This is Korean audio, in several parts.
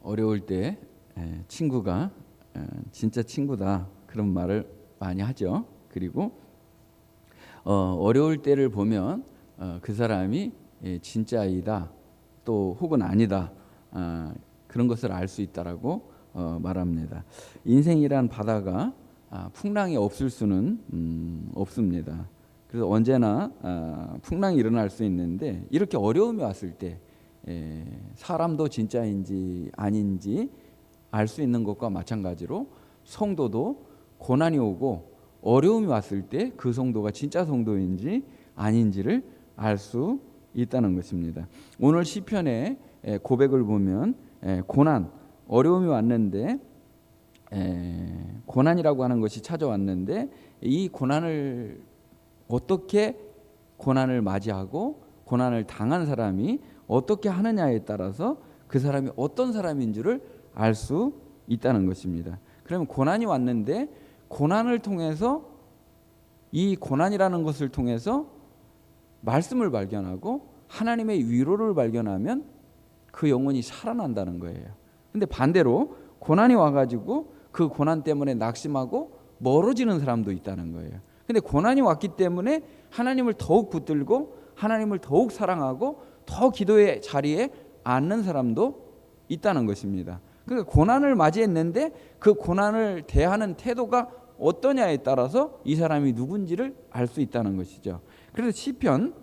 어려울 때 친구가 진짜 친구다 그런 말을 많이 하죠. 그리고 어려울 때를 보면 그 사람이 진짜이다 또 혹은 아니다 그런 것을 알 수 있다라고 말합니다. 인생이란 바다가 풍랑이 없을 수는 없습니다. 그래서 언제나 풍랑이 일어날 수 있는데 이렇게 어려움이 왔을 때 사람도 진짜인지 아닌지 알 수 있는 것과 마찬가지로 성도도 고난이 오고 어려움이 왔을 때 그 성도가 진짜 성도인지 아닌지를 알 수 있다는 것입니다. 오늘 시편의 고백을 보면 고난, 어려움이 왔는데 고난이라고 하는 것이 찾아왔는데 이 고난을 어떻게 고난을 맞이하고 고난을 당한 사람이 어떻게 하느냐에 따라서 그 사람이 어떤 사람인지를 알 수 있다는 것입니다. 그러면 고난이 왔는데 고난을 통해서 이 고난이라는 것을 통해서 말씀을 발견하고 하나님의 위로를 발견하면 그 영혼이 살아난다는 거예요. 근데 반대로 고난이 와가지고 그 고난 때문에 낙심하고 멀어지는 사람도 있다는 거예요. 근데 고난이 왔기 때문에 하나님을 더욱 붙들고 하나님을 더욱 사랑하고 더 기도의 자리에 앉는 사람도 있다는 것입니다. 그러니까 고난을 맞이했는데 그 고난을 대하는 태도가 어떠냐에 따라서 이 사람이 누군지를 알 수 있다는 것이죠. 그래서 시편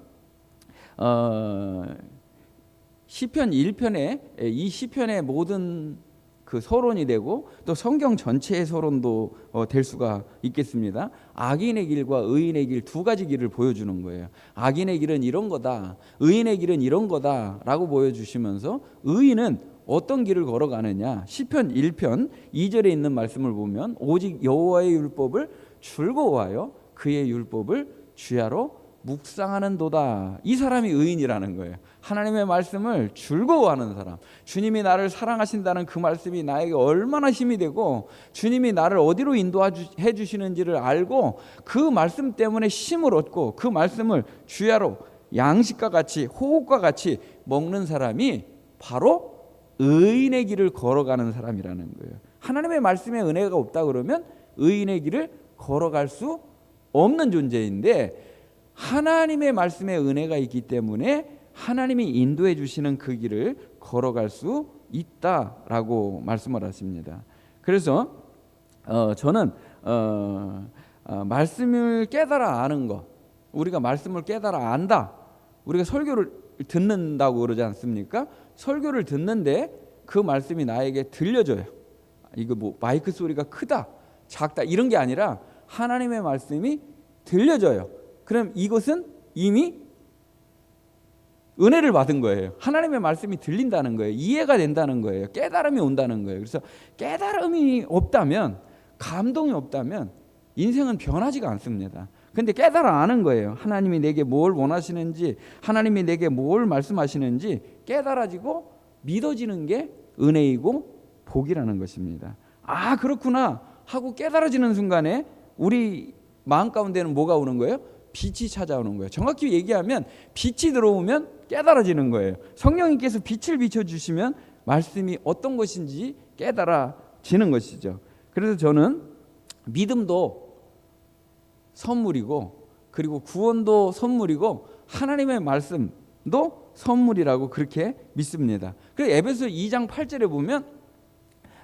1편에 이 시편의 모든 그 서론이 되고 또 성경 전체의 서론도 될 수가 있겠습니다. 악인의 길과 의인의 길 두 가지 길을 보여주는 거예요. 악인의 길은 이런 거다, 의인의 길은 이런 거다라고 보여주시면서 의인은 어떤 길을 걸어가느냐. 시편 1편 2절에 있는 말씀을 보면 오직 여호와의 율법을 즐거워하여 그의 율법을 주야로 묵상하는 도다. 이 사람이 의인이라는 거예요. 하나님의 말씀을 즐거워하는 사람, 주님이 나를 사랑하신다는 그 말씀이 나에게 얼마나 힘이 되고 주님이 나를 어디로 인도해 주시는지를 알고 그 말씀 때문에 힘을 얻고 그 말씀을 주야로 양식과 같이 호흡과 같이 먹는 사람이 바로 의인의 길을 걸어가는 사람이라는 거예요. 하나님의 말씀에 은혜가 없다 그러면 의인의 길을 걸어갈 수 없는 존재인데 하나님의 말씀에 은혜가 있기 때문에 하나님이 인도해 주시는 그 길을 걸어갈 수 있다라고 말씀을 하십니다. 그래서 저는 말씀을 깨달아 아는 것, 우리가 말씀을 깨달아 안다, 우리가 설교를 듣는다고 그러지 않습니까? 설교를 듣는데 그 말씀이 나에게 들려져요. 이거 뭐 마이크 소리가 크다 작다 이런 게 아니라 하나님의 말씀이 들려져요. 그럼 이것은 이미 은혜를 받은 거예요. 하나님의 말씀이 들린다는 거예요. 이해가 된다는 거예요. 깨달음이 온다는 거예요. 그래서 깨달음이 없다면, 감동이 없다면 인생은 변하지가 않습니다. 근데 깨달아 아는 거예요. 하나님이 내게 뭘 원하시는지, 하나님이 내게 뭘 말씀하시는지 깨달아지고 믿어지는 게 은혜이고 복이라는 것입니다. 아, 그렇구나 하고 깨달아지는 순간에 우리 마음 가운데는 뭐가 오는 거예요? 빛이 찾아오는 거예요. 정확히 얘기하면 빛이 들어오면 깨달아지는 거예요. 성령님께서 빛을 비춰주시면 말씀이 어떤 것인지 깨달아지는 것이죠. 그래서 저는 믿음도 선물이고 그리고 구원도 선물이고 하나님의 말씀도 선물이라고 그렇게 믿습니다. 그래서 에베소 2장 8절에 보면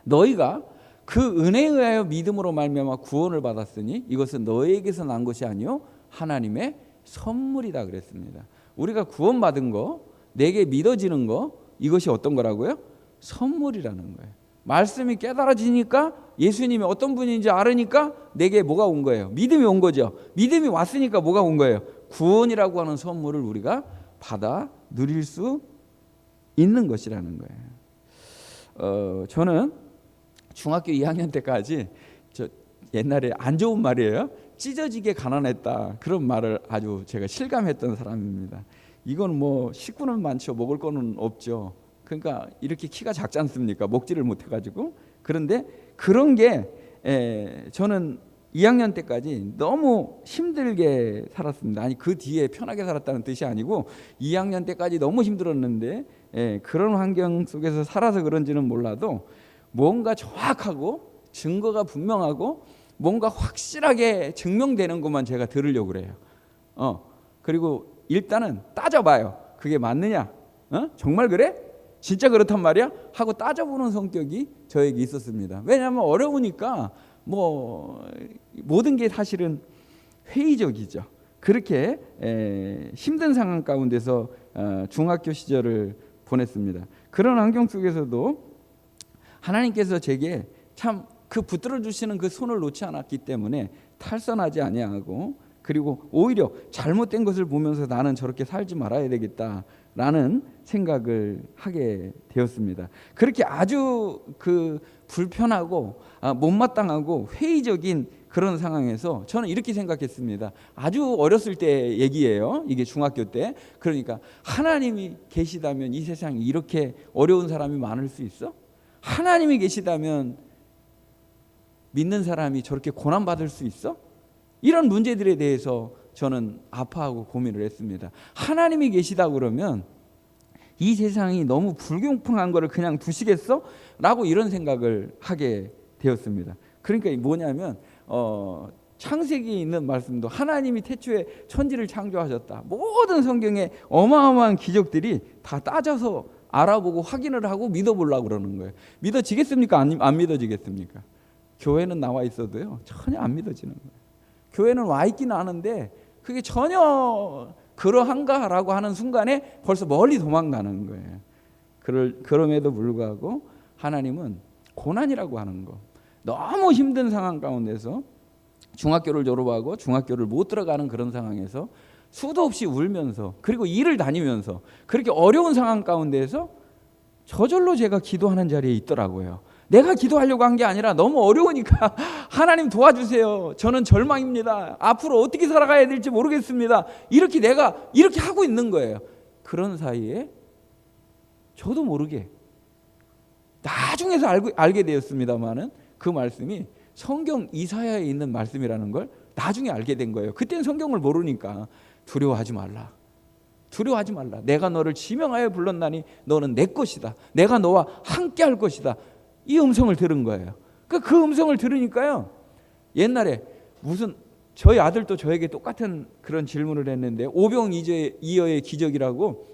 너희가 그 은혜에 의하여 믿음으로 말미암아 구원을 받았으니 이것은 너희에게서 난 것이 아니요 하나님의 선물이다 그랬습니다. 우리가 구원받은 거, 내게 믿어지는 거, 이것이 어떤 거라고요? 선물이라는 거예요. 말씀이 깨달아지니까 예수님이 어떤 분인지 알으니까 내게 뭐가 온 거예요? 믿음이 온 거죠. 믿음이 왔으니까 뭐가 온 거예요? 구원이라고 하는 선물을 우리가 받아 누릴 수 있는 것이라는 거예요. 저는 중학교 2학년 때까지 옛날에 안 좋은 말이에요. 찢어지게 가난했다. 그런 말을 아주 제가 실감했던 사람입니다. 이건 뭐 식구는 많죠. 먹을 거는 없죠. 그러니까 이렇게 키가 작지 않습니까? 먹지를 못해가지고. 그런데 그런 게 저는 2학년 때까지 너무 힘들게 살았습니다. 아니 그 뒤에 편하게 살았다는 뜻이 아니고 2학년 때까지 너무 힘들었는데 그런 환경 속에서 살아서 그런지는 몰라도 뭔가 정확하고 증거가 분명하고 뭔가 확실하게 증명되는 것만 제가 들으려고 그래요. 그리고 일단은 따져봐요. 그게 맞느냐? 정말 그래? 진짜 그렇단 말이야? 하고 따져보는 성격이 저에게 있었습니다. 왜냐하면 어려우니까 뭐 모든 게 사실은 회의적이죠. 그렇게 힘든 상황 가운데서 중학교 시절을 보냈습니다. 그런 환경 속에서도 하나님께서 제게 참 그 붙들어 주시는 그 손을 놓지 않았기 때문에 탈선하지 아니하고, 그리고 오히려 잘못된 것을 보면서 나는 저렇게 살지 말아야 되겠다라는 생각을 하게 되었습니다. 그렇게 아주 그 불편하고 못마땅하고 회의적인 그런 상황에서 저는 이렇게 생각했습니다. 아주 어렸을 때 얘기예요. 이게 중학교 때. 그러니까 하나님이 계시다면 이 세상에 이렇게 어려운 사람이 많을 수 있어? 하나님이 계시다면 믿는 사람이 저렇게 고난받을 수 있어? 이런 문제들에 대해서 저는 아파하고 고민을 했습니다. 하나님이 계시다 그러면 이 세상이 너무 불공평한 거를 그냥 두시겠어? 라고 이런 생각을 하게 되었습니다. 그러니까 뭐냐면 창세기에 있는 말씀도 하나님이 태초에 천지를 창조하셨다. 모든 성경의 어마어마한 기적들이 다 따져서 알아보고 확인을 하고 믿어보려고 그러는 거예요. 믿어지겠습니까? 안 믿어지겠습니까? 교회는 나와 있어도요 전혀 안 믿어지는 거예요. 교회는 와 있기는 하는데 그게 전혀 그러한가라고 하는 순간에 벌써 멀리 도망가는 거예요. 그럼에도 불구하고 하나님은 고난이라고 하는 거, 너무 힘든 상황 가운데서 중학교를 졸업하고 중학교를 못 들어가는 그런 상황에서 수도 없이 울면서, 그리고 일을 다니면서 그렇게 어려운 상황 가운데서 저절로 제가 기도하는 자리에 있더라고요. 내가 기도하려고 한 게 아니라 너무 어려우니까 하나님 도와주세요. 저는 절망입니다. 앞으로 어떻게 살아가야 될지 모르겠습니다. 이렇게 내가 이렇게 하고 있는 거예요. 그런 사이에 저도 모르게 나중에서 알게 되었습니다만은 그 말씀이 성경 이사야에 있는 말씀이라는 걸 나중에 알게 된 거예요. 그때는 성경을 모르니까 두려워하지 말라. 두려워하지 말라. 내가 너를 지명하여 불렀나니 너는 내 것이다. 내가 너와 함께 할 것이다. 이 음성을 들은 거예요. 그 음성을 들으니까요. 옛날에 무슨 저희 아들도 저에게 똑같은 그런 질문을 했는데 오병이어의 기적이라고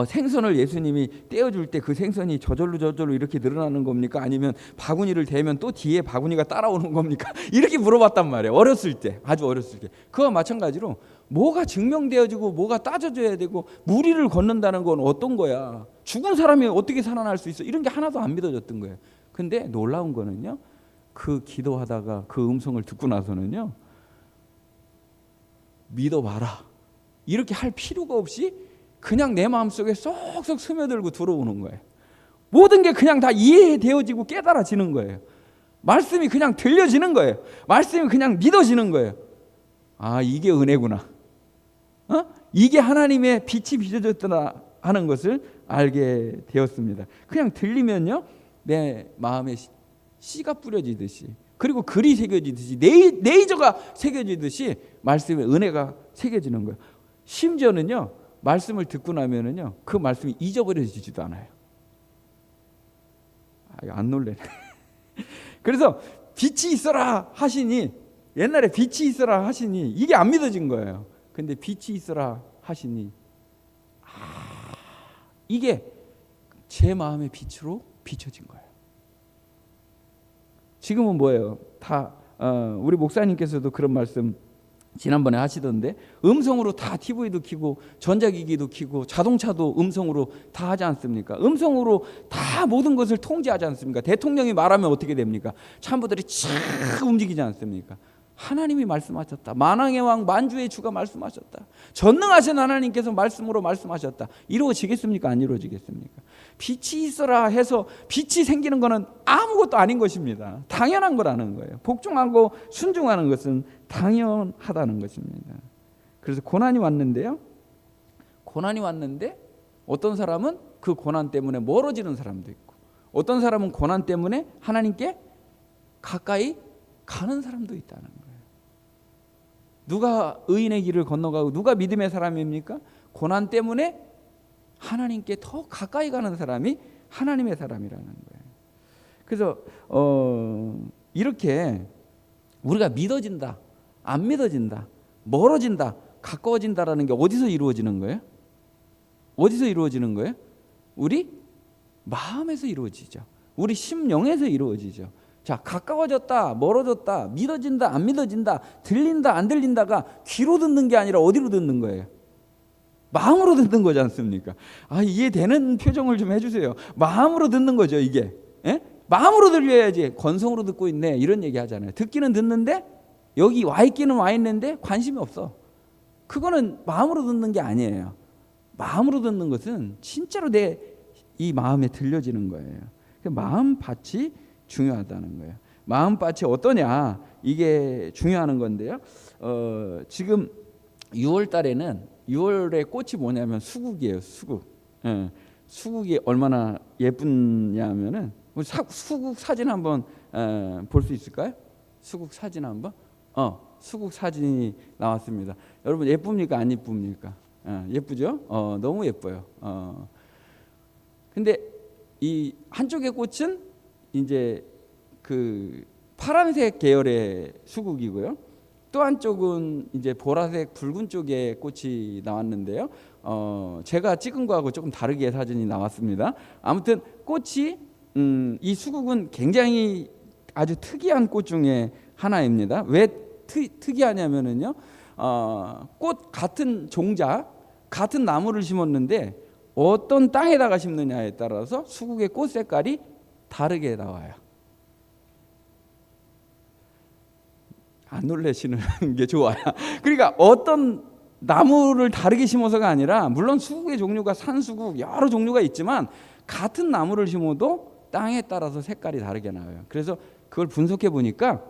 생선을 예수님이 떼어줄 때 그 생선이 저절로 이렇게 늘어나는 겁니까? 아니면 바구니를 대면 또 뒤에 바구니가 따라오는 겁니까? 이렇게 물어봤단 말이에요. 어렸을 때, 아주 어렸을 때. 그와 마찬가지로 뭐가 증명되어지고 뭐가 따져져야 되고 무리를 걷는다는 건 어떤 거야? 죽은 사람이 어떻게 살아날 수 있어? 이런 게 하나도 안 믿어졌던 거예요. 근데 놀라운 거는요, 그 기도하다가 그 음성을 듣고 나서는요, 믿어봐라 이렇게 할 필요가 없이 그냥 내 마음속에 쏙쏙 스며들고 들어오는 거예요. 모든 게 그냥 다 이해되어지고 깨달아지는 거예요. 말씀이 그냥 들려지는 거예요. 말씀이 그냥 믿어지는 거예요. 아, 이게 은혜구나. 이게 하나님의 빛이 비춰졌구나 하는 것을 알게 되었습니다. 그냥 들리면요, 내 마음에 씨가 뿌려지듯이, 그리고 글이 새겨지듯이, 네이저가 새겨지듯이 말씀의 은혜가 새겨지는 거예요. 심지어는요, 말씀을 듣고 나면은요, 그 말씀이 잊어버려지지도 않아요. 안 놀래네. 그래서 빛이 있어라 하시니, 옛날에 빛이 있어라 하시니 이게 안 믿어진 거예요. 근데 빛이 있어라 하시니 이게 제 마음의 빛으로 비춰진 거예요. 지금은 뭐예요? 다 우리 목사님께서도 그런 말씀 지난번에 하시던데, 음성으로 다 TV도 켜고 전자기기도 켜고 자동차도 음성으로 다 하지 않습니까? 음성으로 다 모든 것을 통제하지 않습니까? 대통령이 말하면 어떻게 됩니까? 참부들이 촥 움직이지 않습니까? 하나님이 말씀하셨다. 만왕의 왕 만주의 주가 말씀하셨다. 전능하신 하나님께서 말씀으로 말씀하셨다. 이루어지겠습니까? 안 이루어지겠습니까? 빛이 있어라 해서 빛이 생기는 것은 아무것도 아닌 것입니다. 당연한 거라는 거예요. 복종하고 순종하는 것은 당연하다는 것입니다. 그래서 고난이 왔는데요, 고난이 왔는데 어떤 사람은 그 고난 때문에 멀어지는 사람도 있고, 어떤 사람은 고난 때문에 하나님께 가까이 가는 사람도 있다는 거예요. 누가 의인의 길을 건너가고 누가 믿음의 사람입니까? 고난 때문에 하나님께 더 가까이 가는 사람이 하나님의 사람이라는 거예요. 그래서 이렇게 우리가 믿어진다, 안 믿어진다, 멀어진다, 가까워진다라는 게 어디서 이루어지는 거예요? 어디서 이루어지는 거예요? 우리 마음에서 이루어지죠. 우리 심령에서 이루어지죠. 자, 가까워졌다, 멀어졌다, 믿어진다, 안 믿어진다, 들린다, 안 들린다가 귀로 듣는 게 아니라 어디로 듣는 거예요? 마음으로 듣는 거지 않습니까? 이해되는 표정을 좀 해주세요. 마음으로 듣는 거죠, 이게. 예? 마음으로 들려야지. 건성으로 듣고 있네, 이런 얘기 하잖아요. 듣기는 듣는데 여기 와 있기는 와 있는데 관심이 없어. 그거는 마음으로 듣는 게 아니에요. 마음으로 듣는 것은 진짜로 내 이 마음에 들려지는 거예요. 마음밭이 중요하다는 거예요. 마음밭이 어떠냐, 이게 중요한 건데요. 지금 6월 달에는 6월의 꽃이 뭐냐면 수국이에요. 수국. 예, 수국이 얼마나 예쁘냐면은 수국 사진 한번 볼 수 있을까요? 수국 사진 한번. 수국 사진이 나왔습니다. 여러분 예쁩니까? 안 예쁩니까? 예쁘죠? 너무 예뻐요. 근데 이 한쪽의 꽃은 이제 그 파란색 계열의 수국이고요. 또 한쪽은 이제 보라색 붉은 쪽의 꽃이 나왔는데요. 제가 찍은 거하고 조금 다르게 사진이 나왔습니다. 아무튼 꽃이 이 수국은 굉장히 아주 특이한 꽃 중에 하나입니다. 왜 특이하냐면은요. 꽃 같은 종자, 같은 나무를 심었는데 어떤 땅에다가 심느냐에 따라서 수국의 꽃 색깔이 다르게 나와요. 안 놀라시는 게 좋아요. 그러니까 어떤 나무를 다르게 심어서가 아니라, 물론 수국의 종류가 산수국 여러 종류가 있지만 같은 나무를 심어도 땅에 따라서 색깔이 다르게 나와요. 그래서 그걸 분석해 보니까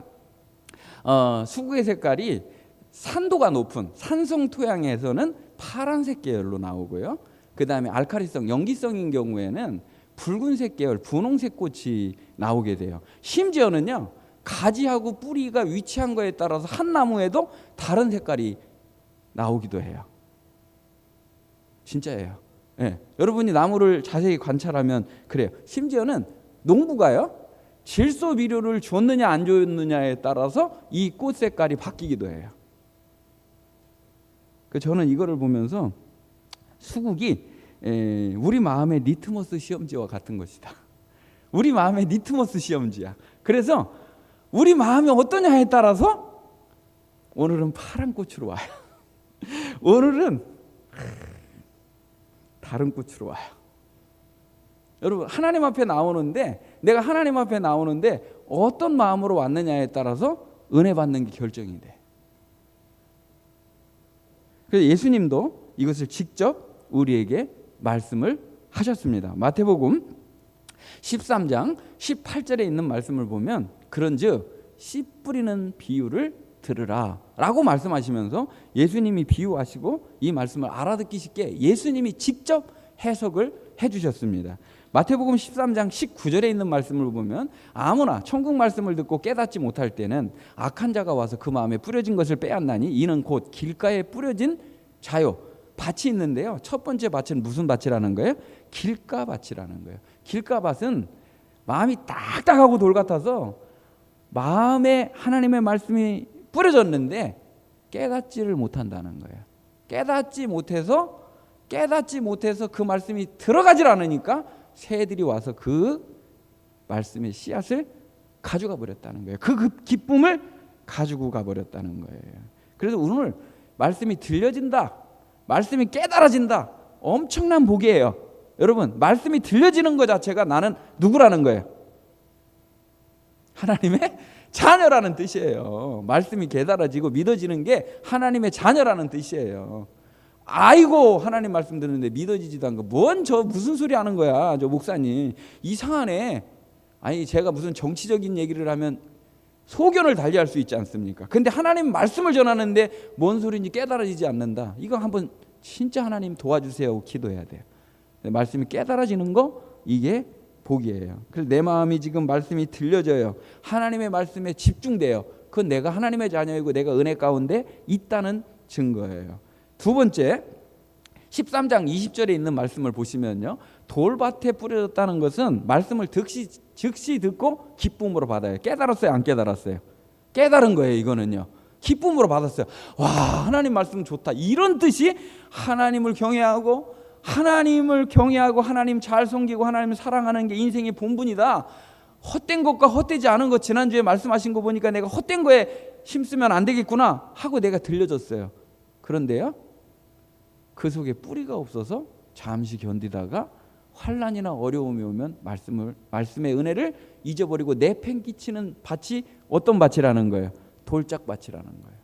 수국의 색깔이 산도가 높은 산성 토양에서는 파란색 계열로 나오고요. 그 다음에 알칼리성, 염기성인 경우에는 붉은색 계열, 분홍색 꽃이 나오게 돼요. 심지어는요, 가지하고 뿌리가 위치한 거에 따라서 한 나무에도 다른 색깔이 나오기도 해요. 진짜예요. 네. 여러분이 나무를 자세히 관찰하면 그래요. 심지어는 농부가요, 질소 비료를 줬느냐 안 줬느냐에 따라서 이 꽃 색깔이 바뀌기도 해요. 저는 이거를 보면서 수국이 우리 마음의 리트머스 시험지와 같은 것이다. 우리 마음의 리트머스 시험지야. 그래서 우리 마음이 어떠냐에 따라서 오늘은 파란 꽃으로 와요. 오늘은 다른 꽃으로 와요. 여러분, 하나님 앞에 나오는데, 내가 하나님 앞에 나오는데 어떤 마음으로 왔느냐에 따라서 은혜 받는 게 결정이 돼. 그래서 예수님도 이것을 직접 우리에게 말씀을 하셨습니다. 마태복음 13장 18절에 있는 말씀을 보면, 그런즉 씨 뿌리는 비유를 들으라 라고 말씀하시면서 예수님이 비유하시고 이 말씀을 알아듣기 쉽게 예수님이 직접 해석을 해주셨습니다. 마태복음 13장 19절에 있는 말씀을 보면, 아무나 천국 말씀을 듣고 깨닫지 못할 때는 악한 자가 와서 그 마음에 뿌려진 것을 빼앗나니 이는 곧 길가에 뿌려진 자요. 밭이 있는데요, 첫 번째 밭은 무슨 밭이라는 거예요? 길가밭이라는 거예요. 길가밭은 마음이 딱딱하고 돌 같아서 마음에 하나님의 말씀이 뿌려졌는데 깨닫지를 못한다는 거예요. 깨닫지 못해서 그 말씀이 들어가질 않으니까 새들이 와서 그 말씀의 씨앗을 가져가 버렸다는 거예요. 그 기쁨을 가지고 가버렸다는 거예요. 그래서 오늘 말씀이 들려진다, 말씀이 깨달아진다, 엄청난 복이에요. 여러분, 말씀이 들려지는 것 자체가 나는 누구라는 거예요? 하나님의 자녀라는 뜻이에요. 말씀이 깨달아지고 믿어지는 게 하나님의 자녀라는 뜻이에요. 아이고, 하나님 말씀 듣는데 믿어지지도 않고 무슨 소리 하는 거야, 저 목사님 이상하네. 아니, 제가 무슨 정치적인 얘기를 하면 소견을 달리할 수 있지 않습니까? 근데 하나님 말씀을 전하는데 뭔 소리인지 깨달아지지 않는다. 이거 한번 진짜 하나님 도와주세요 하고 기도해야 돼요. 말씀이 깨달아지는 거, 이게 복이에요. 그래서 내 마음이 지금 말씀이 들려져요. 하나님의 말씀에 집중돼요. 그건 내가 하나님의 자녀이고 내가 은혜 가운데 있다는 증거예요. 두 번째, 13장 20절에 있는 말씀을 보시면요, 돌밭에 뿌려졌다는 것은 말씀을 즉시 듣고 기쁨으로 받아요. 깨달았어요, 안 깨달았어요? 깨달은 거예요. 이거는요, 기쁨으로 받았어요. 와, 하나님 말씀 좋다, 이런 뜻이 하나님을 경외하고 하나님 잘 섬기고 하나님을 사랑하는 게 인생의 본분이다. 헛된 것과 헛되지 않은 것, 지난주에 말씀하신 거 보니까 내가 헛된 거에 힘쓰면 안 되겠구나 하고 내가 들려줬어요. 그런데요, 그 속에 뿌리가 없어서 잠시 견디다가 환난이나 어려움이 오면 말씀의 은혜를 잊어버리고 내팽개치는 밭이 어떤 밭이라는 거예요? 돌짝밭이라는 거예요.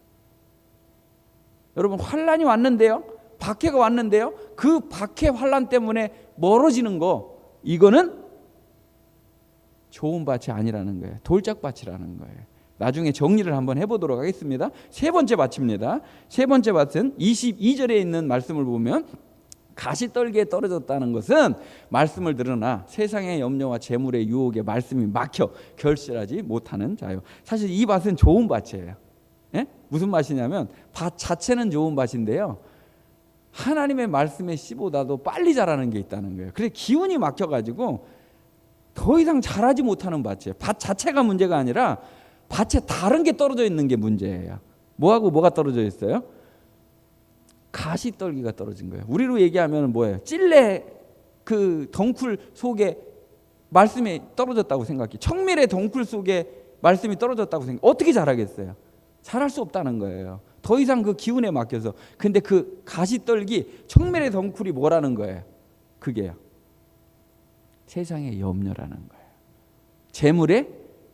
여러분, 환난이 왔는데요, 박해가 왔는데요, 그 박해 환난 때문에 멀어지는 거, 이거는 좋은 밭이 아니라는 거예요. 돌짝밭이라는 거예요. 나중에 정리를 한번 해보도록 하겠습니다. 세 번째 밭입니다. 세 번째 밭은 22절에 있는 말씀을 보면 가시떨기에 떨어졌다는 것은 말씀을 들으나 세상의 염려와 재물의 유혹에 말씀이 막혀 결실하지 못하는 자요. 사실 이 밭은 좋은 밭이에요. 예? 무슨 밭이냐면 밭 자체는 좋은 밭인데요, 하나님의 말씀에 씨보다도 빨리 자라는 게 있다는 거예요. 그래서 기운이 막혀가지고 더 이상 자라지 못하는 밭이에요. 밭 자체가 문제가 아니라 밭에 다른 게 떨어져 있는 게 문제예요. 뭐하고 뭐가 떨어져 있어요? 가시떨기가 떨어진 거예요. 우리로 얘기하면 뭐예요? 찔레 그 덩쿨 속에 말씀이 떨어졌다고 생각해. 청밀의 덩쿨 속에 말씀이 떨어졌다고 생각해. 어떻게 자라겠어요? 자랄 수 없다는 거예요. 더 이상 그 기운에 맡겨서. 근데 그 가시떨기, 청밀의 덩쿨이 뭐라는 거예요? 그게요, 세상의 염려라는 거예요. 재물의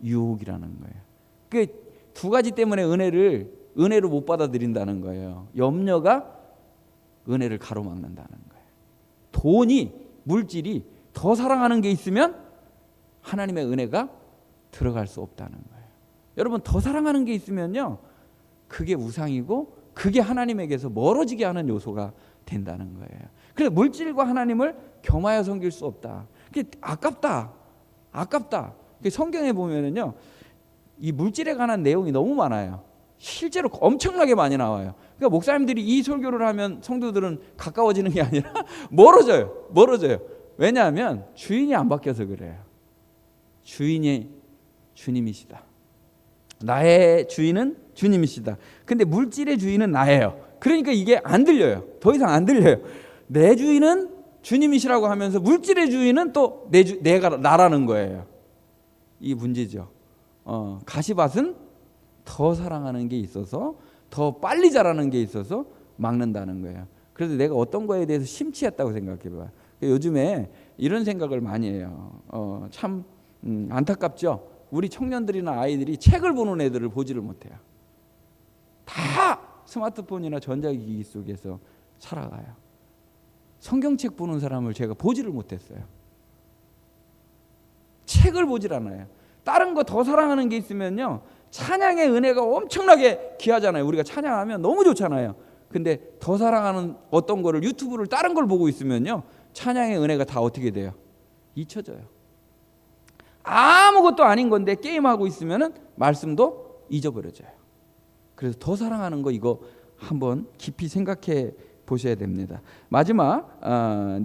유혹이라는 거예요. 그 두 가지 때문에 은혜를 못 받아들인다는 거예요. 염려가 은혜를 가로막는다는 거예요. 돈이, 물질이 더 사랑하는 게 있으면 하나님의 은혜가 들어갈 수 없다는 거예요. 여러분, 더 사랑하는 게 있으면요, 그게 우상이고 그게 하나님에게서 멀어지게 하는 요소가 된다는 거예요. 그래서 물질과 하나님을 겸하여 섬길 수 없다. 그게 아깝다. 성경에 보면은요, 이 물질에 관한 내용이 너무 많아요. 실제로 엄청나게 많이 나와요. 그러니까 목사님들이 이 설교를 하면 성도들은 가까워지는 게 아니라 멀어져요. 왜냐하면 주인이 안 바뀌어서 그래요. 주인이 주님이시다. 나의 주인은 주님이시다. 근데 물질의 주인은 나예요. 그러니까 이게 안 들려요. 더 이상 안 들려요. 내 주인은 주님이시라고 하면서 물질의 주인은 또 내가 나라는 거예요. 이 문제죠. 가시밭은 더 사랑하는 게 있어서, 더 빨리 자라는 게 있어서 막는다는 거예요. 그래서 내가 어떤 거에 대해서 심취했다고 생각해봐. 요즘에 이런 생각을 많이 해요. 참 안타깝죠. 우리 청년들이나 아이들이 책을 보는 애들을 보지를 못해요. 다 스마트폰이나 전자기기 속에서 살아가요. 성경책 보는 사람을 제가 보지를 못했어요. 책을 보질 않아요. 다른 거 더 사랑하는 게 있으면요, 찬양의 은혜가 엄청나게 귀하잖아요. 우리가 찬양하면 너무 좋잖아요. 근데 더 사랑하는 어떤 거를, 유튜브를 다른 걸 보고 있으면요, 찬양의 은혜가 다 어떻게 돼요? 잊혀져요. 아무것도 아닌 건데 게임하고 있으면은 말씀도 잊어버려져요. 그래서 더 사랑하는 거, 이거 한번 깊이 생각해 보셔야 됩니다. 마지막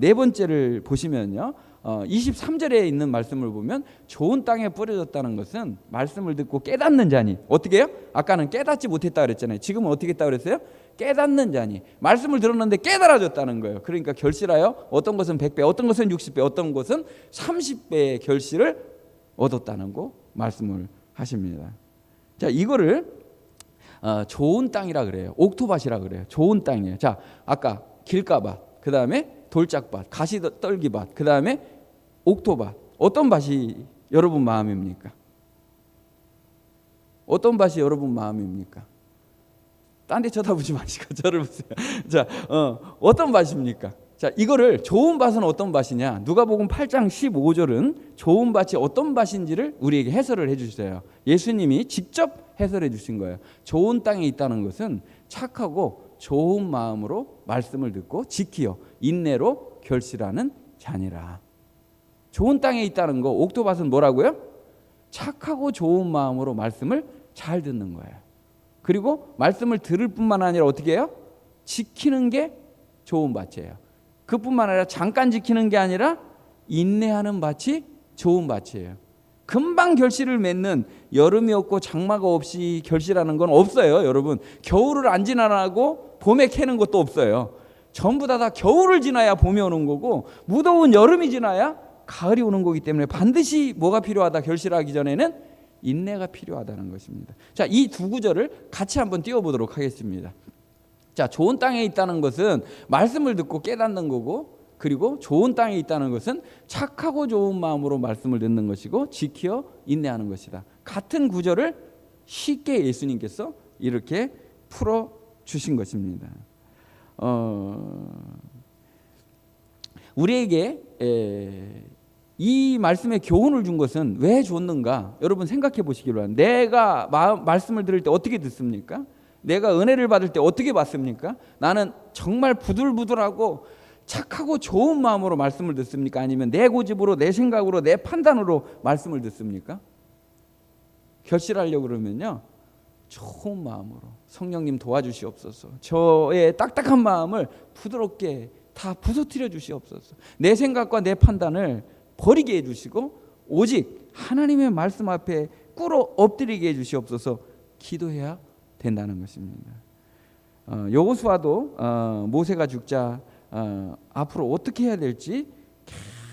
네 번째를 보시면요, 23절에 있는 말씀을 보면 좋은 땅에 뿌려졌다는 것은 말씀을 듣고 깨닫는 자니, 어떻게 해요? 아까는 깨닫지 못했다 그랬잖아요. 지금은 어떻게 했다 그랬어요? 깨닫는 자니, 말씀을 들었는데 깨달아졌다는 거예요. 그러니까 결실하여 어떤 것은 100배, 어떤 것은 60배, 어떤 것은 30배의 결실을 얻었다는 거 말씀을 하십니다. 자, 이거를 좋은 땅이라 그래요. 옥토밭이라 그래요. 좋은 땅이에요. 자, 아까 길가밭, 그 다음에 돌짝밭, 가시떨기밭, 그 다음에 옥토밭. 어떤 밭이 여러분 마음입니까? 어떤 밭이 여러분 마음입니까? 딴 데 쳐다보지 마시고 저를 보세요. 자, 어떤 밭입니까? 자, 이거를 좋은 밭은 어떤 밭이냐? 누가복음 8장 15절은 좋은 밭이 어떤 밭인지를 우리에게 해설을 해주세요. 예수님이 직접 해설해 주신 거예요. 좋은 땅에 있다는 것은 착하고 좋은 마음으로 말씀을 듣고 지키어 인내로 결실하는 자니라. 좋은 땅에 있다는 거, 옥토밭은 뭐라고요? 착하고 좋은 마음으로 말씀을 잘 듣는 거예요. 그리고 말씀을 들을 뿐만 아니라 어떻게 해요? 지키는 게 좋은 밭이에요. 그뿐만 아니라 잠깐 지키는 게 아니라 인내하는 밭이 좋은 밭이에요. 금방 결실을 맺는, 여름이 없고 장마가 없이 결실하는 건 없어요. 여러분, 겨울을 안 지나고 봄에 캐는 것도 없어요. 전부 다 겨울을 지나야 봄이 오는 거고, 무더운 여름이 지나야 가을이 오는 거기 때문에 반드시 뭐가 필요하다? 결실하기 전에는 인내가 필요하다는 것입니다. 자, 이 두 구절을 같이 한번 띄워보도록 하겠습니다. 자, 좋은 땅에 있다는 것은 말씀을 듣고 깨닫는 거고, 그리고 좋은 땅에 있다는 것은 착하고 좋은 마음으로 말씀을 듣는 것이고 지켜 인내하는 것이다. 같은 구절을 쉽게 예수님께서 이렇게 풀어주신 것입니다. 우리에게 이 말씀에 교훈을 준 것은 왜 줬는가? 여러분 생각해 보시기 바랍니다. 내가 말씀을 들을 때 어떻게 듣습니까? 내가 은혜를 받을 때 어떻게 받습니까? 나는 정말 부들부들하고 착하고 좋은 마음으로 말씀을 듣습니까? 아니면 내 고집으로, 내 생각으로, 내 판단으로 말씀을 듣습니까? 결실하려고 그러면요, 좋은 마음으로 성령님 도와주시옵소서. 저의 딱딱한 마음을 부드럽게 다 부서뜨려 주시옵소서. 내 생각과 내 판단을 버리게 해주시고 오직 하나님의 말씀 앞에 꿇어 엎드리게 해주시옵소서. 기도해야 된다는 것입니다. 여호수아도 모세가 죽자 앞으로 어떻게 해야 될지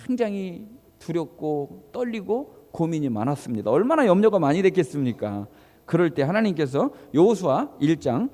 굉장히 두렵고 떨리고 고민이 많았습니다. 얼마나 염려가 많이 됐겠습니까? 그럴 때 하나님께서 여호수아 1장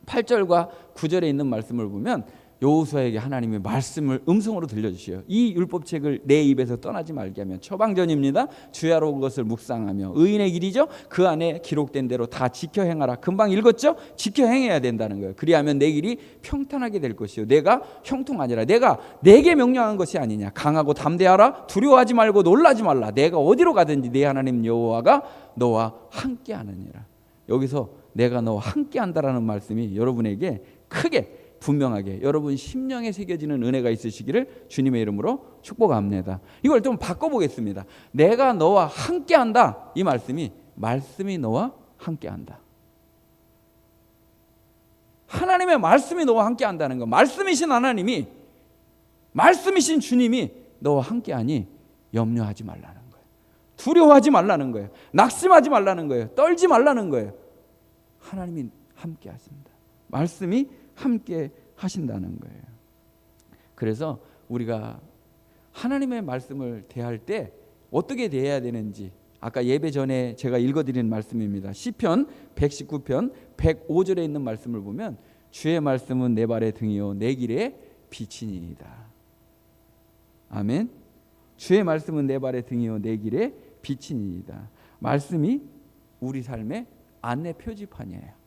8절과 9절에 있는 말씀을 보면 여호수아에게 하나님의 말씀을 음성으로 들려주시어요. 이 율법책을 내 입에서 떠나지 말게 하면 처방전입니다. 주야로 그것을 묵상하며 의인의 길이죠. 그 안에 기록된 대로 다 지켜 행하라. 금방 읽었죠? 지켜 행해야 된다는 거예요. 그리하면 내 길이 평탄하게 될 것이요. 내가 형통 아니라 내가 내게 명령한 것이 아니냐. 강하고 담대하라. 두려워하지 말고 놀라지 말라. 내가 어디로 가든지 내 하나님 여호와가 너와 함께 하느니라. 여기서 내가 너와 함께 한다라는 말씀이 여러분에게 크게 분명하게 여러분 심령에 새겨지는 은혜가 있으시기를 주님의 이름으로 축복합니다. 이걸 좀 바꿔보겠습니다. 내가 너와 함께한다. 이 말씀이 너와 함께한다. 하나님의 말씀이 너와 함께한다는 거. 말씀이신 하나님이, 말씀이신 주님이 너와 함께하니 염려하지 말라는 거예요. 두려워하지 말라는 거예요. 낙심하지 말라는 거예요. 떨지 말라는 거예요. 하나님이 함께하신다. 말씀이 함께 하신다는 거예요. 그래서 우리가 하나님의 말씀을 대할 때 어떻게 대해야 되는지 아까 예배 전에 제가 읽어드린 말씀입니다. 시편 119편 105절에 있는 말씀을 보면 주의 말씀은 내 발의 등이요 내 길의 빛이니이다. 아멘. 주의 말씀은 내 발의 등이요 내 길의 빛이니이다. 말씀이 우리 삶의 안내 표지판이에요.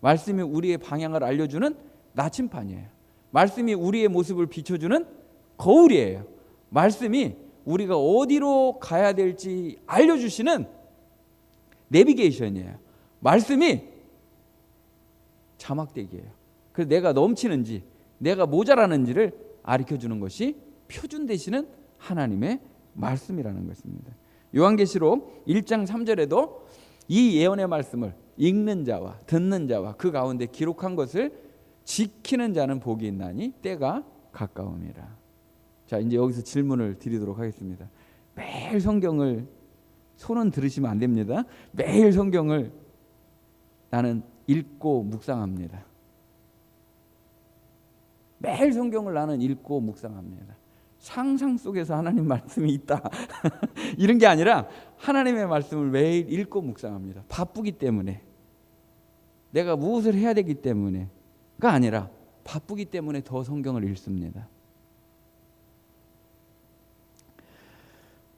말씀이 우리의 방향을 알려주는 나침판이에요. 말씀이 우리의 모습을 비춰주는 거울이에요. 말씀이 우리가 어디로 가야 될지 알려주시는 내비게이션이에요. 말씀이 자막대기예요. 그래서 내가 넘치는지 내가 모자라는지를 가르쳐주는 것이 표준 되시는 하나님의 말씀이라는 것입니다. 요한계시록 1장 3절에도 이 예언의 말씀을 읽는 자와 듣는 자와 그 가운데 기록한 것을 지키는 자는 복이 있나니 때가 가까움이라. 자, 이제 여기서 질문을 드리도록 하겠습니다. 매일 성경을 손은 들으시면 안 됩니다. 매일 성경을 나는 읽고 묵상합니다. 매일 성경을 나는 읽고 묵상합니다. 상상 속에서 하나님 말씀이 있다 이런 게 아니라 하나님의 말씀을 매일 읽고 묵상합니다. 바쁘기 때문에, 내가 무엇을 해야 되기 때문에가 아니라 바쁘기 때문에 더 성경을 읽습니다.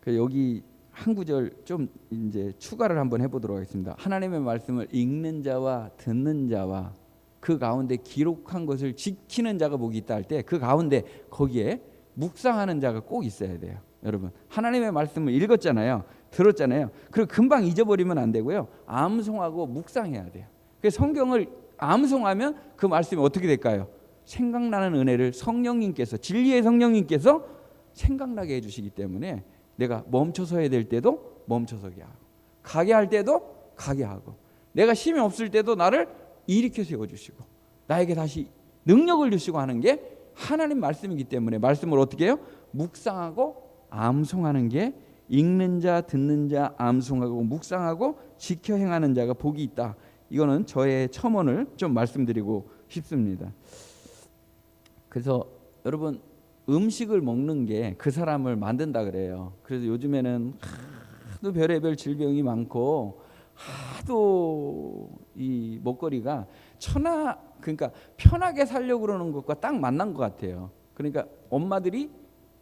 여기 한 구절 좀 이제 추가를 한번 해보도록 하겠습니다. 하나님의 말씀을 읽는 자와 듣는 자와 그 가운데 기록한 것을 지키는 자가 복이 있다 할 때 그 가운데 거기에 묵상하는 자가 꼭 있어야 돼요. 여러분, 하나님의 말씀을 읽었잖아요. 들었잖아요. 그리고 금방 잊어버리면 안 되고요. 암송하고 묵상해야 돼요. 그래서 성경을 암송하면 그 말씀이 어떻게 될까요? 생각나는 은혜를 성령님께서, 진리의 성령님께서 생각나게 해주시기 때문에 내가 멈춰서 해야 될 때도 멈춰서게 하고, 가게 할 때도 가게 하고, 내가 힘이 없을 때도 나를 일으켜 세워주시고 나에게 다시 능력을 주시고 하는 게 하나님 말씀이기 때문에 말씀을 어떻게 해요? 묵상하고 암송하는 게 읽는 자, 듣는 자, 암송하고 묵상하고 지켜 행하는 자가 복이 있다. 이거는 저의 첨언을 좀 말씀드리고 싶습니다. 그래서 여러분, 음식을 먹는 게 그 사람을 만든다 그래요. 그래서 요즘에는 하도 별의별 질병이 많고 하도 이 먹거리가 그러니까 편하게 살려고 그러는 것과 딱 만난 것 같아요. 그러니까 엄마들이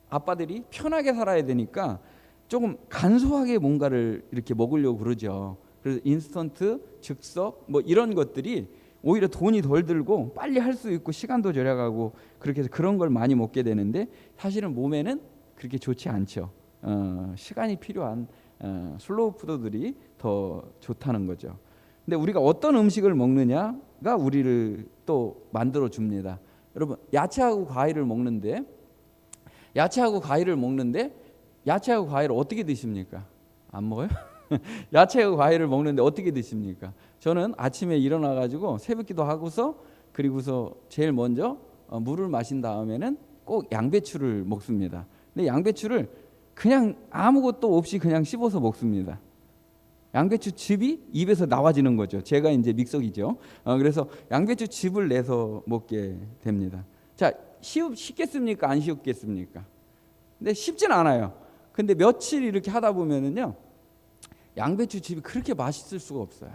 아빠들이 편하게 살아야 되니까 조금 간소하게 뭔가를 이렇게 먹으려고 그러죠. 그래서 인스턴트, 즉석 뭐 이런 것들이 오히려 돈이 덜 들고 빨리 할 수 있고 시간도 절약하고 그렇게 해서 그런 걸 많이 먹게 되는데 사실은 몸에는 그렇게 좋지 않죠. 시간이 필요한 슬로우 푸드들이 더 좋다는 거죠. 근데 우리가 어떤 음식을 먹느냐가 우리를 또 만들어 줍니다. 여러분, 야채하고 과일을 먹는데 야채하고 과일을 어떻게 드십니까? 안 먹어요? 야채하고 과일을 먹는데 어떻게 드십니까? 저는 아침에 일어나 가지고 새벽기도 하고서 그리고서 제일 먼저 물을 마신 다음에는 꼭 양배추를 먹습니다. 근데 양배추를 그냥 아무것도 없이 그냥 씹어서 먹습니다. 양배추 즙이 입에서 나와지는 거죠. 제가 이제 믹서기죠. 그래서 양배추 즙을 내서 먹게 됩니다. 자, 쉽겠습니까? 안 쉽겠습니까? 근데 쉽진 않아요. 근데 며칠 이렇게 하다 보면은요, 양배추 즙이 그렇게 맛있을 수가 없어요.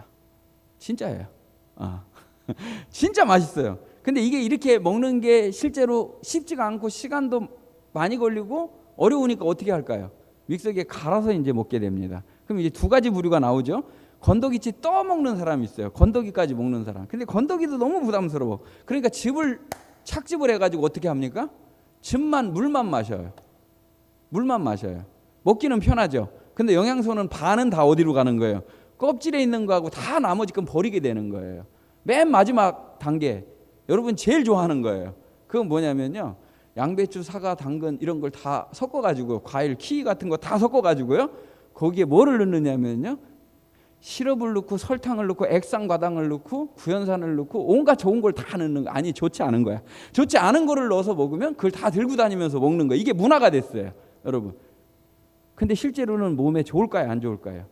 진짜예요. 진짜 맛있어요. 근데 이게 이렇게 먹는 게 실제로 쉽지가 않고 시간도 많이 걸리고 어려우니까 어떻게 할까요? 믹서기에 갈아서 이제 먹게 됩니다. 그럼 이제 두 가지 부류가 나오죠. 건더기치 떠 먹는 사람이 있어요. 건더기까지 먹는 사람. 근데 건더기도 너무 부담스러워. 그러니까 착즙을 해가지고 어떻게 합니까? 물만 마셔요. 물만 마셔요. 먹기는 편하죠. 근데 영양소는 반은 다 어디로 가는 거예요? 껍질에 있는 거하고 다 나머지 건 버리게 되는 거예요. 맨 마지막 단계, 여러분 제일 좋아하는 거예요. 그건 뭐냐면요, 양배추, 사과, 당근 이런 걸 다 섞어가지고, 과일, 키위 같은 거 다 섞어가지고요, 거기에 뭐를 넣느냐면요, 시럽을 넣고 설탕을 넣고 액상과당을 넣고 구연산을 넣고 온갖 좋은 걸 다 넣는 거. 아니, 좋지 않은 거야. 좋지 않은 거를 넣어서 먹으면 그걸 다 들고 다니면서 먹는 거예요. 이게 문화가 됐어요, 여러분. 근데 실제로는 몸에 좋을까요, 안 좋을까요?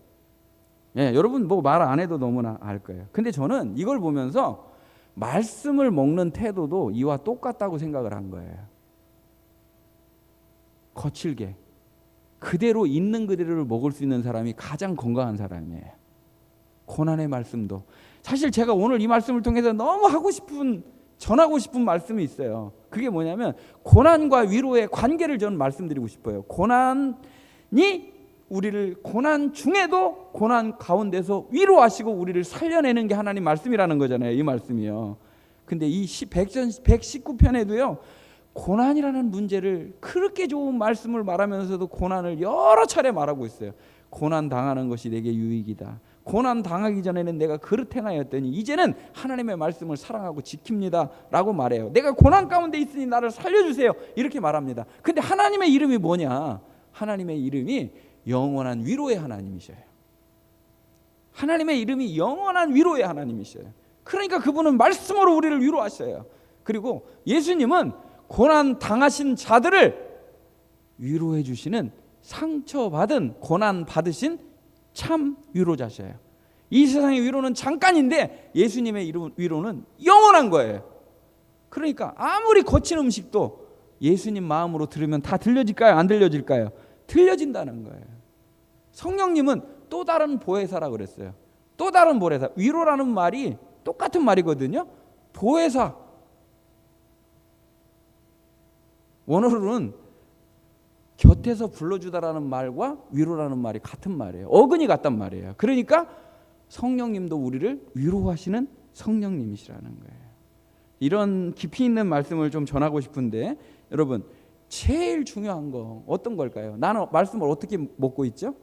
예, 여러분 뭐 말 안 해도 너무나 알 거예요. 근데 저는 이걸 보면서 말씀을 먹는 태도도 이와 똑같다고 생각을 한 거예요. 거칠게 그대로 있는 그대로를 먹을 수 있는 사람이 가장 건강한 사람이에요. 고난의 말씀도, 사실 제가 오늘 이 말씀을 통해서 너무 전하고 싶은 말씀이 있어요. 그게 뭐냐면 고난과 위로의 관계를 저는 말씀드리고 싶어요. 고난 중에도 고난 가운데서 위로하시고 우리를 살려내는 게 하나님 말씀이라는 거잖아요, 이 말씀이요. 근데 이 119편에도요, 고난이라는 문제를 그렇게 좋은 말씀을 말하면서도 고난을 여러 차례 말하고 있어요. 고난 당하는 것이 내게 유익이다. 고난 당하기 전에는 내가 그릇 행하였더니 이제는 하나님의 말씀을 사랑하고 지킵니다 라고 말해요. 내가 고난 가운데 있으니 나를 살려주세요, 이렇게 말합니다. 근데 하나님의 이름이 뭐냐? 하나님의 이름이 영원한 위로의 하나님이셔요. 하나님의 이름이 영원한 위로의 하나님이셔요. 그러니까 그분은 말씀으로 우리를 위로하셔요. 그리고 예수님은 고난 당하신 자들을 위로해 주시는, 상처받은, 고난 받으신 참 위로자셔요. 이 세상의 위로는 잠깐인데 예수님의 위로는 영원한 거예요. 그러니까 아무리 거친 음식도 예수님 마음으로 들으면 다 들려질까요, 안 들려질까요? 들려진다는 거예요. 성령님은 또 다른 보혜사라고 그랬어요. 또 다른 보혜사. 위로라는 말이 똑같은 말이거든요. 보혜사. 원어로는 곁에서 불러주다라는 말과 위로라는 말이 같은 말이에요. 어근이 같단 말이에요. 그러니까 성령님도 우리를 위로하시는 성령님이시라는 거예요. 이런 깊이 있는 말씀을 좀 전하고 싶은데, 여러분 제일 중요한 거 어떤 걸까요? 나는 말씀을 어떻게 먹고 있죠?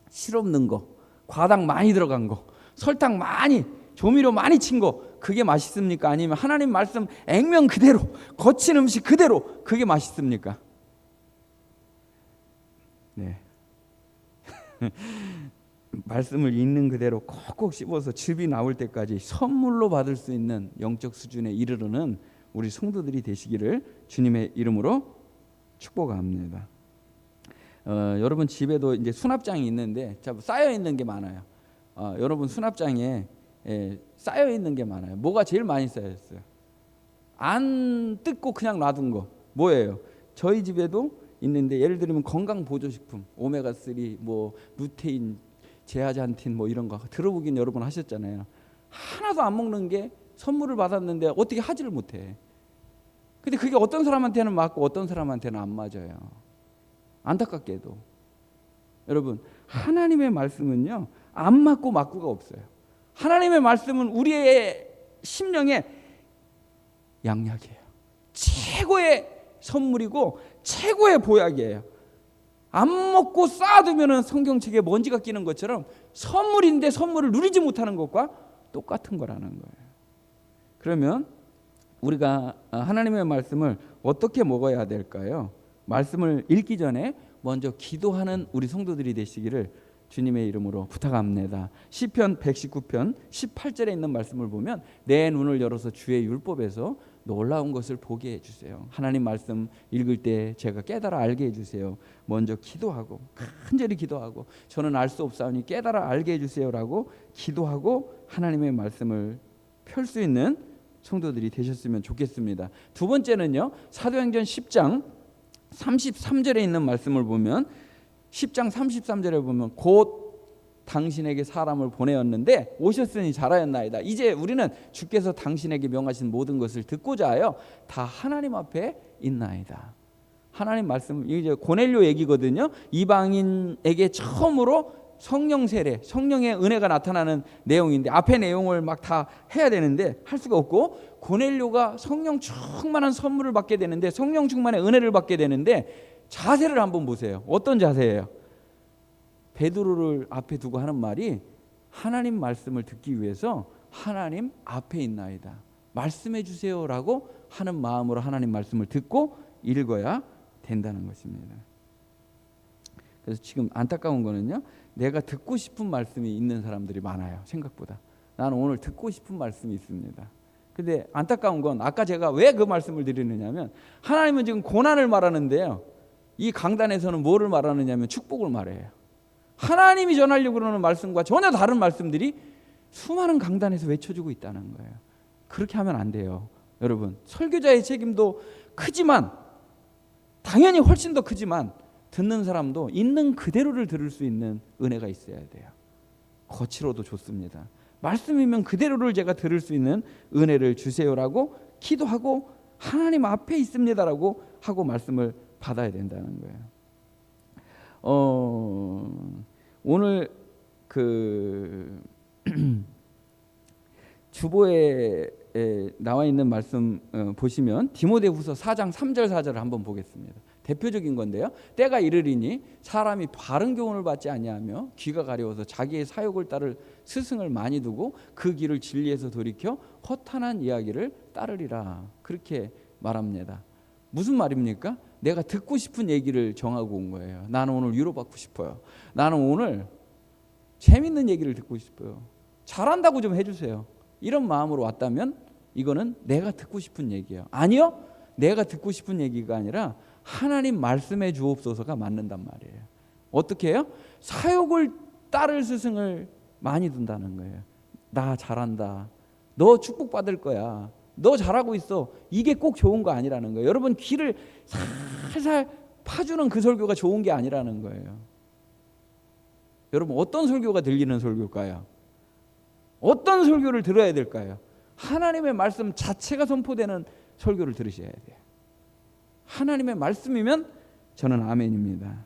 실없는 거, 과당 많이 들어간 거, 설탕 많이, 조미료 많이 친 거, 그게 맛있습니까? 아니면 하나님 말씀 액면 그대로, 거친 음식 그대로, 그게 맛있습니까? 네. 말씀을 있는 그대로 꼭꼭 씹어서 즙이 나올 때까지 선물로 받을 수 있는 영적 수준에 이르르는 우리 성도들이 되시기를 주님의 이름으로 축복합니다. 여러분 집에도 이제 수납장이 있는데 쌓여 있는 게 많아요. 여러분 수납장에 쌓여 있는 게 많아요. 뭐가 제일 많이 쌓여 있어요? 안 뜯고 그냥 놔둔 거 뭐예요? 저희 집에도 있는데 예를 들면 건강 보조식품, 오메가3, 뭐 루테인, 제아잔틴 뭐 이런 거 들어보긴 여러분 하셨잖아요. 하나도 안 먹는 게 선물을 받았는데 어떻게 하지를 못해. 근데 그게 어떤 사람한테는 맞고 어떤 사람한테는 안 맞아요. 안타깝게도 여러분 하나님의 말씀은요 안 맞고 맞고가 없어요. 하나님의 말씀은 우리의 심령에 양약이에요. 최고의 선물이고 최고의 보약이에요. 안 먹고 쌓아두면 성경책에 먼지가 끼는 것처럼 선물인데 선물을 누리지 못하는 것과 똑같은 거라는 거예요. 그러면 우리가 하나님의 말씀을 어떻게 먹어야 될까요? 말씀을 읽기 전에 먼저 기도하는 우리 성도들이 되시기를 주님의 이름으로 부탁합니다. 시편 119편 18절에 있는 말씀을 보면 내 눈을 열어서 주의 율법에서 놀라운 것을 보게 해주세요. 하나님 말씀 읽을 때 제가 깨달아 알게 해주세요. 먼저 기도하고 간절히 기도하고 저는 알 수 없사오니 깨달아 알게 해주세요라고 기도하고 하나님의 말씀을 펼 수 있는 성도들이 되셨으면 좋겠습니다. 두 번째는요. 사도행전 10장 33절에 있는 말씀을 보면 10장 33절에 보면 곧 당신에게 사람을 보내었는데 오셨으니 잘하였나이다. 이제 우리는 주께서 당신에게 명하신 모든 것을 듣고자 하여 다 하나님 앞에 있나이다. 하나님 말씀 이제 고넬료 얘기거든요. 이방인에게 처음으로 성령 세례, 성령의 은혜가 나타나는 내용인데 앞에 내용을 막 다 해야 되는데 할 수가 없고 고넬료가 성령 충만한 선물을 받게 되는데 성령 충만의 은혜를 받게 되는데 자세를 한번 보세요. 어떤 자세예요? 베드로를 앞에 두고 하는 말이 하나님 말씀을 듣기 위해서 하나님 앞에 있나이다. 말씀해 주세요라고 하는 마음으로 하나님 말씀을 듣고 읽어야 된다는 것입니다. 그래서 지금 안타까운 거는요. 내가 듣고 싶은 말씀이 있는 사람들이 많아요. 생각보다. 나는 오늘 듣고 싶은 말씀이 있습니다. 근데 안타까운 건 아까 제가 왜 그 말씀을 드리느냐면 하나님은 지금 고난을 말하는데요. 이 강단에서는 뭐를 말하느냐면 축복을 말해요. 하나님이 전하려고 그러는 말씀과 전혀 다른 말씀들이 수많은 강단에서 외쳐지고 있다는 거예요. 그렇게 하면 안 돼요. 여러분 설교자의 책임도 크지만 당연히 훨씬 더 크지만 듣는 사람도 있는 그대로를 들을 수 있는 은혜가 있어야 돼요. 거칠어도 좋습니다. 말씀이면 그대로를 제가 들을 수 있는 은혜를 주세요라고 기도하고 하나님 앞에 있습니다라고 하고 말씀을 받아야 된다는 거예요. 오늘 그 주보에 나와 있는 말씀 보시면 디모데후서 4장 3절 4절을 한번 보겠습니다. 대표적인 건데요. 때가 이르리니 사람이 바른 교훈을 받지 아니하며 귀가 가려워서 자기의 사욕을 따를 스승을 많이 두고 그 길을 진리에서 돌이켜 허탄한 이야기를 따르리라. 그렇게 말합니다. 무슨 말입니까? 내가 듣고 싶은 얘기를 정하고 온 거예요. 나는 오늘 위로받고 싶어요. 나는 오늘 재밌는 얘기를 듣고 싶어요. 잘한다고 좀 해주세요. 이런 마음으로 왔다면 이거는 내가 듣고 싶은 얘기예요. 아니요. 내가 듣고 싶은 얘기가 아니라 하나님 말씀해 주옵소서가 맞는단 말이에요. 어떻게 해요? 사욕을 따를 스승을 많이 둔다는 거예요. 나 잘한다. 너 축복받을 거야. 너 잘하고 있어. 이게 꼭 좋은 거 아니라는 거예요. 여러분 귀를 살살 파주는 그 설교가 좋은 게 아니라는 거예요. 여러분 어떤 설교가 들리는 설교일까요? 어떤 설교를 들어야 될까요? 하나님의 말씀 자체가 선포되는 설교를 들으셔야 돼요. 하나님의 말씀이면 저는 아멘입니다.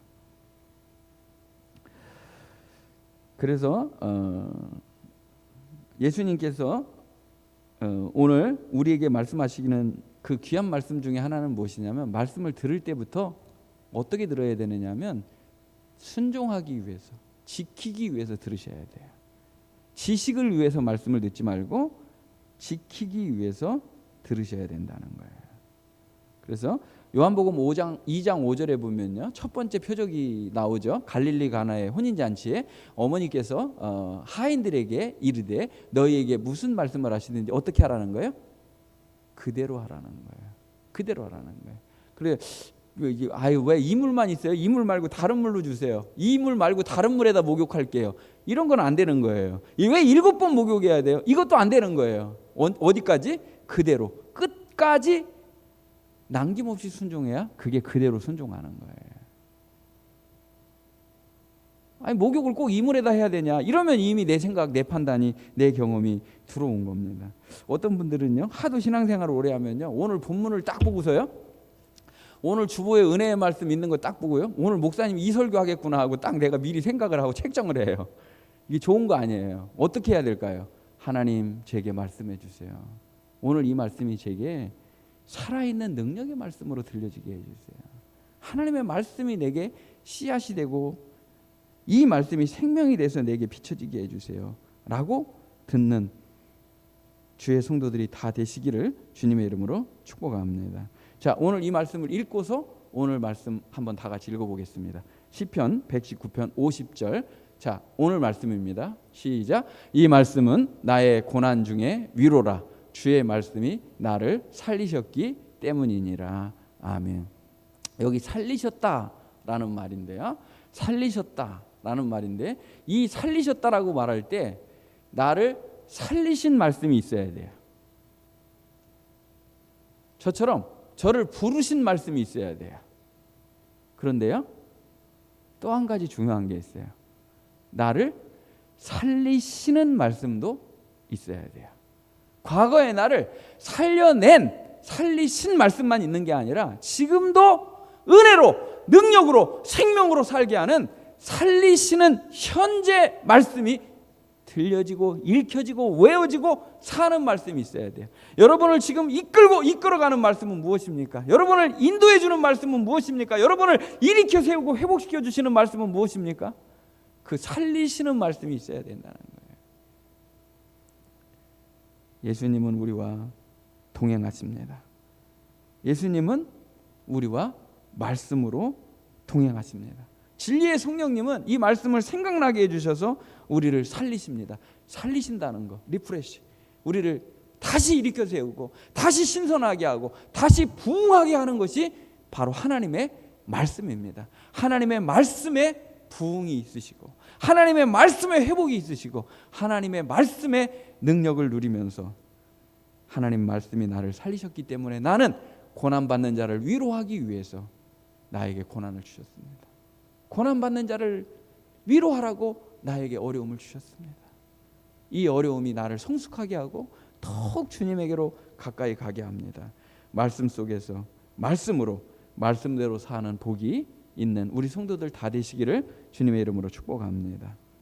그래서 예수님께서 오늘 우리에게 말씀하시기는 그 귀한 말씀 중에 하나는 무엇이냐면 말씀을 들을 때부터 어떻게 들어야 되느냐면 순종하기 위해서 지키기 위해서 들으셔야 돼요. 지식을 위해서 말씀을 듣지 말고 지키기 위해서 들으셔야 된다는 거예요. 그래서 요한복음 2장 5절에 보면요. 첫 번째 표적이 나오죠. 갈릴리 가나의 혼인잔치에 어머니께서 하인들에게 이르되 너희에게 무슨 말씀을 하시는지 어떻게 하라는 거예요? 그대로 하라는 거예요. 그대로 하라는 거예요. 그래, 아유 왜 이물만 있어요? 이물 말고 다른 물로 주세요. 이물 말고 다른 물에다 목욕할게요. 이런 건 안 되는 거예요. 왜 7번 목욕해야 돼요? 이것도 안 되는 거예요. 어디까지? 그대로 끝까지 남김없이 순종해야 그게 그대로 순종하는 거예요. 아니 목욕을 꼭 이물에다 해야 되냐? 이러면 이미 내 생각, 내 판단이, 내 경험이 들어온 겁니다. 어떤 분들은요, 하도 신앙생활을 오래 하면요, 오늘 본문을 딱 보고서요, 오늘 주보에 은혜의 말씀 있는 거 딱 보고요, 오늘 목사님 이 설교 하겠구나 하고 딱 내가 미리 생각을 하고 책정을 해요. 이게 좋은 거 아니에요. 어떻게 해야 될까요? 하나님 제게 말씀해 주세요. 오늘 이 말씀이 제게 살아있는 능력의 말씀으로 들려지게 해주세요. 하나님의 말씀이 내게 씨앗이 되고 이 말씀이 생명이 돼서 내게 비춰지게 해주세요 라고 듣는 주의 성도들이 다 되시기를 주님의 이름으로 축복합니다. 자, 오늘 이 말씀을 읽고서 오늘 말씀 한번 다 같이 읽어보겠습니다. 시편 119편 50절. 자, 오늘 말씀입니다. 시작. 이 말씀은 나의 고난 중에 위로라. 주의 말씀이 나를 살리셨기 때문이니라. 아멘. 여기 살리셨다라는 말인데요. 살리셨다라는 말인데, 이 살리셨다라고 말할 때 나를 살리신 말씀이 있어야 돼요. 저처럼 저를 부르신 말씀이 있어야 돼요. 그런데요, 또 한 가지 중요한 게 있어요. 나를 살리시는 말씀도 있어야 돼요. 과거의 나를 살리신 말씀만 있는 게 아니라 지금도 은혜로, 능력으로, 생명으로 살게 하는 살리시는 현재 말씀이 들려지고 읽혀지고 외워지고 사는 말씀이 있어야 돼요. 여러분을 지금 이끌어가는 말씀은 무엇입니까? 여러분을 인도해 주는 말씀은 무엇입니까? 여러분을 일으켜 세우고 회복시켜 주시는 말씀은 무엇입니까? 그 살리시는 말씀이 있어야 된다는 거예요. 예수님은 우리와 동행하십니다. 예수님은 우리와 말씀으로 동행하십니다. 진리의 성령님은 이 말씀을 생각나게 해주셔서 우리를 살리십니다. 살리신다는 거, 리프레시. 우리를 다시 일으켜 세우고 다시 신선하게 하고 다시 부흥하게 하는 것이 바로 하나님의 말씀입니다. 하나님의 말씀에 부흥이 있으시고 하나님의 말씀에 회복이 있으시고 하나님의 말씀에 능력을 누리면서 하나님 말씀이 나를 살리셨기 때문에 나는 고난받는 자를 위로하기 위해서 나에게 고난을 주셨습니다. 고난받는 자를 위로하라고 나에게 어려움을 주셨습니다. 이 어려움이 나를 성숙하게 하고 더욱 주님에게로 가까이 가게 합니다. 말씀 속에서 말씀으로 말씀대로 사는 복이 있는 우리 성도들 다 되시기를 주님의 이름으로 축복합니다.